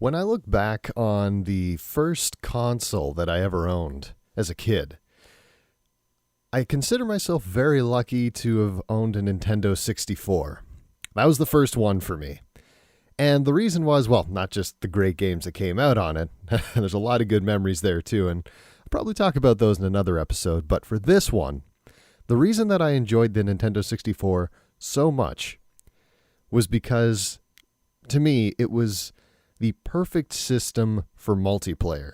When I look back on the first console that I ever owned as a kid, I consider myself very lucky to have owned a Nintendo 64. That was the first one for me. And the reason was, well, not just the great games that came out on it. There's a lot of good memories there too, and I'll probably talk about those in another episode. But for this one, the reason that I enjoyed the Nintendo 64 so much was because, to me, it was the perfect system for multiplayer.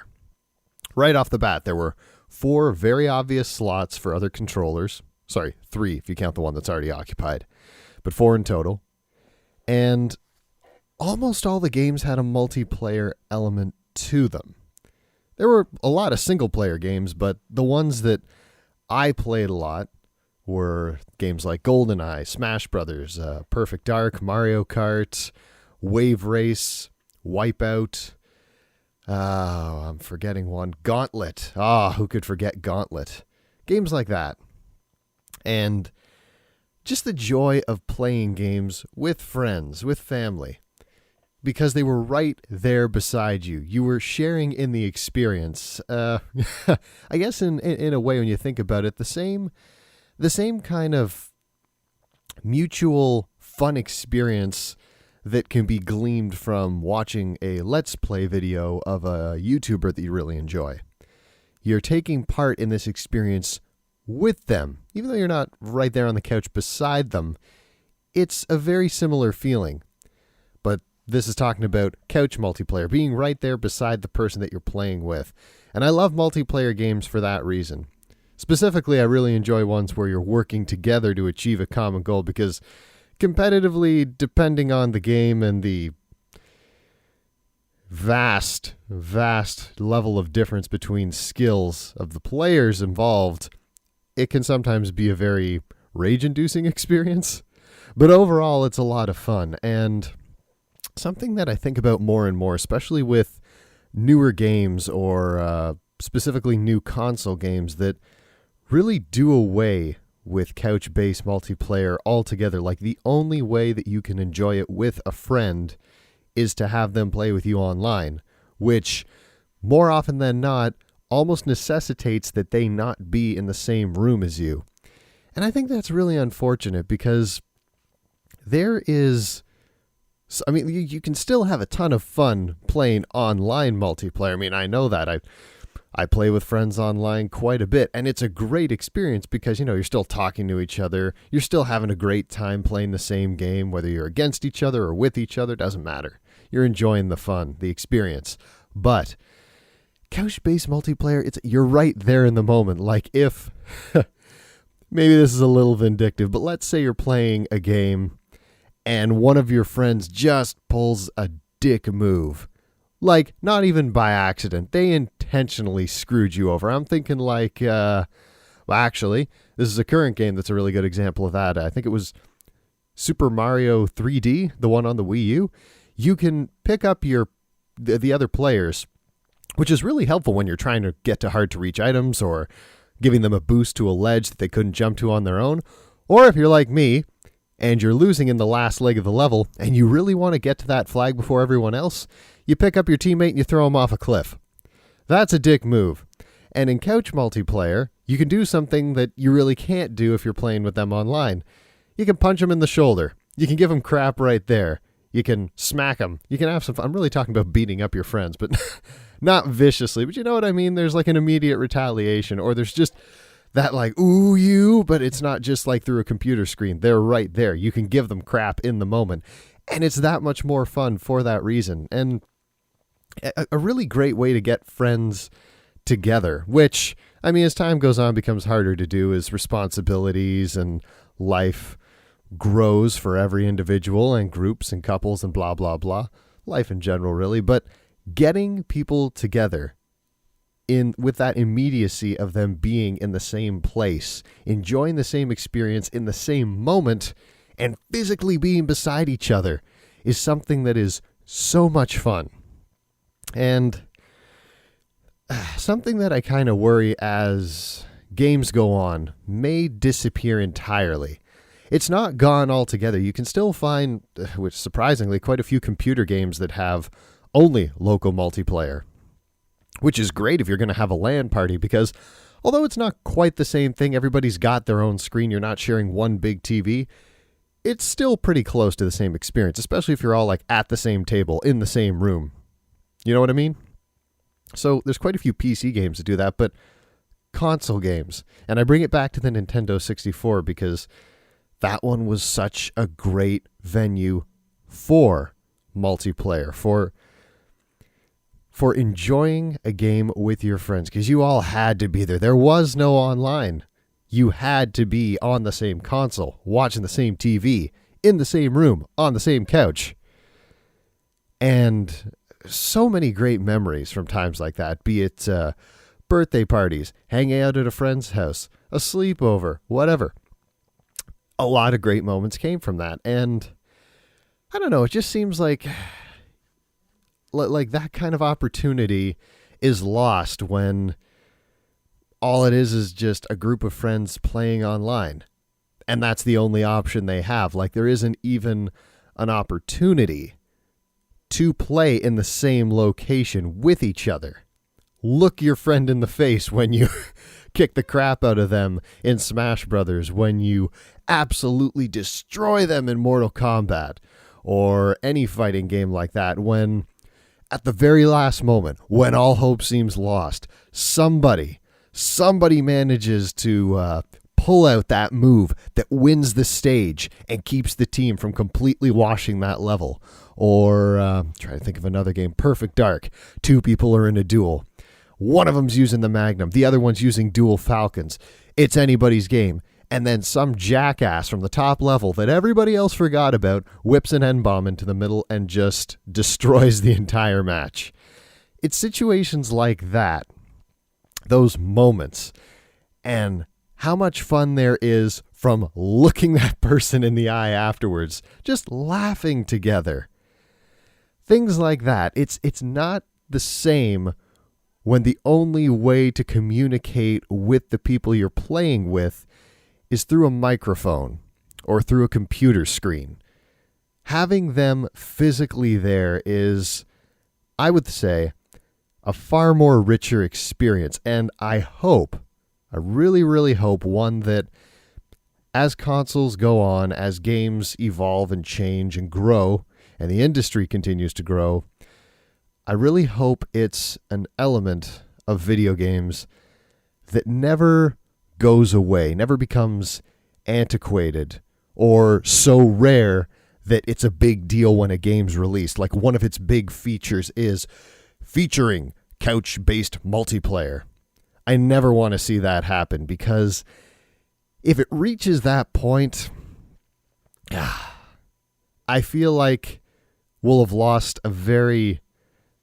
Right off the bat, there were 4 very obvious slots for other controllers. Sorry, 3 if you count the one that's already occupied, but 4 in total. And almost all the games had a multiplayer element to them. There were a lot of single-player games, but the ones that I played a lot were games like GoldenEye, Smash Brothers, Perfect Dark, Mario Kart, Wave Race, Wipeout. I'm forgetting one. Gauntlet. Who could forget Gauntlet? Games like that. And just the joy of playing games with friends, with family, because they were right there beside you. You were sharing in the experience. I guess in a way, when you think about it, the same kind of mutual fun experience that can be gleaned from watching a Let's Play video of a YouTuber that you really enjoy. You're taking part in this experience with them. Even though you're not right there on the couch beside them, it's a very similar feeling. But this is talking about couch multiplayer, being right there beside the person that you're playing with. And I love multiplayer games for that reason. Specifically, I really enjoy ones where you're working together to achieve a common goal, because competitively, depending on the game and the vast level of difference between skills of the players involved, it can sometimes be a very rage-inducing experience. But overall, it's a lot of fun. And something that I think about more and more, especially with newer games or specifically new console games that really do away with couch-based multiplayer altogether. Like, the only way that you can enjoy it with a friend is to have them play with you online, which more often than not almost necessitates that they not be in the same room as you. And I think that's really unfortunate, because there is, I mean, you can still have a ton of fun playing online multiplayer. I mean, I know that. I play with friends online quite a bit, and it's a great experience because, you're still talking to each other. You're still having a great time playing the same game, whether you're against each other or with each other, doesn't matter. You're enjoying the fun, the experience. But couch-based multiplayer, you're right there in the moment. Like, if, maybe this is a little vindictive, but let's say you're playing a game and one of your friends just pulls a dick move. Like, not even by accident. They intentionally screwed you over. I'm thinking like, actually, this is a current game that's a really good example of that. I think it was Super Mario 3D, the one on the Wii U. You can pick up the other players, which is really helpful when you're trying to get to hard-to-reach items or giving them a boost to a ledge that they couldn't jump to on their own. Or if you're like me, and you're losing in the last leg of the level, and you really want to get to that flag before everyone else, you pick up your teammate and you throw him off a cliff. That's a dick move. And in couch multiplayer, you can do something that you really can't do if you're playing with them online. You can punch them in the shoulder. You can give them crap right there. You can smack them. You can have some fun. I'm really talking about beating up your friends, but not viciously. But you know what I mean? There's like an immediate retaliation, or there's just that like, ooh, you, but it's not just like through a computer screen. They're right there. You can give them crap in the moment. And it's that much more fun for that reason. And a really great way to get friends together, which, I mean, as time goes on, becomes harder to do as responsibilities and life grows for every individual and groups and couples and blah, blah, blah. Life in general, really. But getting people together with that immediacy of them being in the same place, enjoying the same experience in the same moment, and physically being beside each other is something that is so much fun. And something that I kind of worry as games go on may disappear entirely. It's not gone altogether. You can still find, which surprisingly, quite a few computer games that have only local multiplayer, which is great if you're going to have a LAN party, because although it's not quite the same thing, everybody's got their own screen, you're not sharing one big TV, it's still pretty close to the same experience, especially if you're all like at the same table, in the same room. You know what I mean? So there's quite a few PC games that do that, but console games, and I bring it back to the Nintendo 64 because that one was such a great venue for multiplayer, for enjoying a game with your friends, because you all had to be there. There was no online. You had to be on the same console, watching the same TV, in the same room, on the same couch. And so many great memories from times like that, be it birthday parties, hanging out at a friend's house, a sleepover, whatever. A lot of great moments came from that. And I don't know, it just seems like that kind of opportunity is lost when all it is just a group of friends playing online. And that's the only option they have. Like, there isn't even an opportunity to play in the same location with each other. Look your friend in the face when you kick the crap out of them in Smash Brothers, when you absolutely destroy them in Mortal Kombat, or any fighting game like that, when at the very last moment, when all hope seems lost, somebody manages to pull out that move that wins the stage and keeps the team from completely washing that level. Or try to think of another game, Perfect Dark. Two people are in a duel. One of them's using the Magnum. The other one's using dual Falcons. It's anybody's game. And then some jackass from the top level that everybody else forgot about whips an N-bomb into the middle and just destroys the entire match. It's situations like that, those moments, and how much fun there is from looking that person in the eye afterwards, just laughing together. Things like that. It's not the same when the only way to communicate with the people you're playing with is through a microphone or through a computer screen. Having them physically there is, I would say, a far more richer experience. And I really, really hope, one, that as consoles go on, as games evolve and change and grow, and the industry continues to grow, I really hope it's an element of video games that never goes away, never becomes antiquated or so rare that it's a big deal when a game's released. Like, one of its big features is featuring couch-based multiplayer. I never want to see that happen, because if it reaches that point, I feel like we'll have lost a very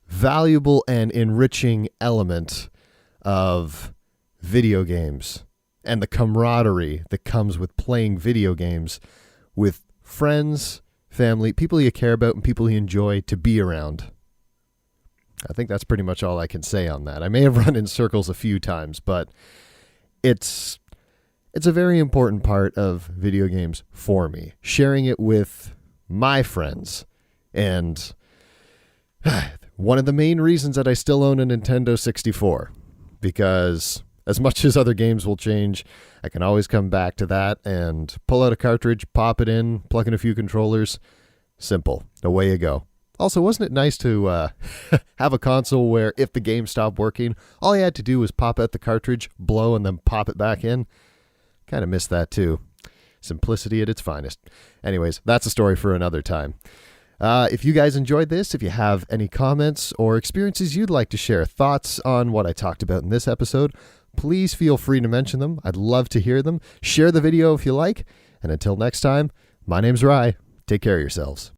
valuable and enriching element of video games and the camaraderie that comes with playing video games with friends, family, people you care about, and people you enjoy to be around. I think that's pretty much all I can say on that. I may have run in circles a few times, but it's a very important part of video games for me. Sharing it with my friends. And one of the main reasons that I still own a Nintendo 64, because as much as other games will change, I can always come back to that and pull out a cartridge, pop it in, plug in a few controllers. Simple. Away you go. Also, wasn't it nice to have a console where if the game stopped working, all you had to do was pop out the cartridge, blow, and then pop it back in? Kind of missed that too. Simplicity at its finest. Anyways, that's a story for another time. If you guys enjoyed this, if you have any comments or experiences you'd like to share, thoughts on what I talked about in this episode, please feel free to mention them. I'd love to hear them. Share the video if you like. And until next time, my name's Rye. Take care of yourselves.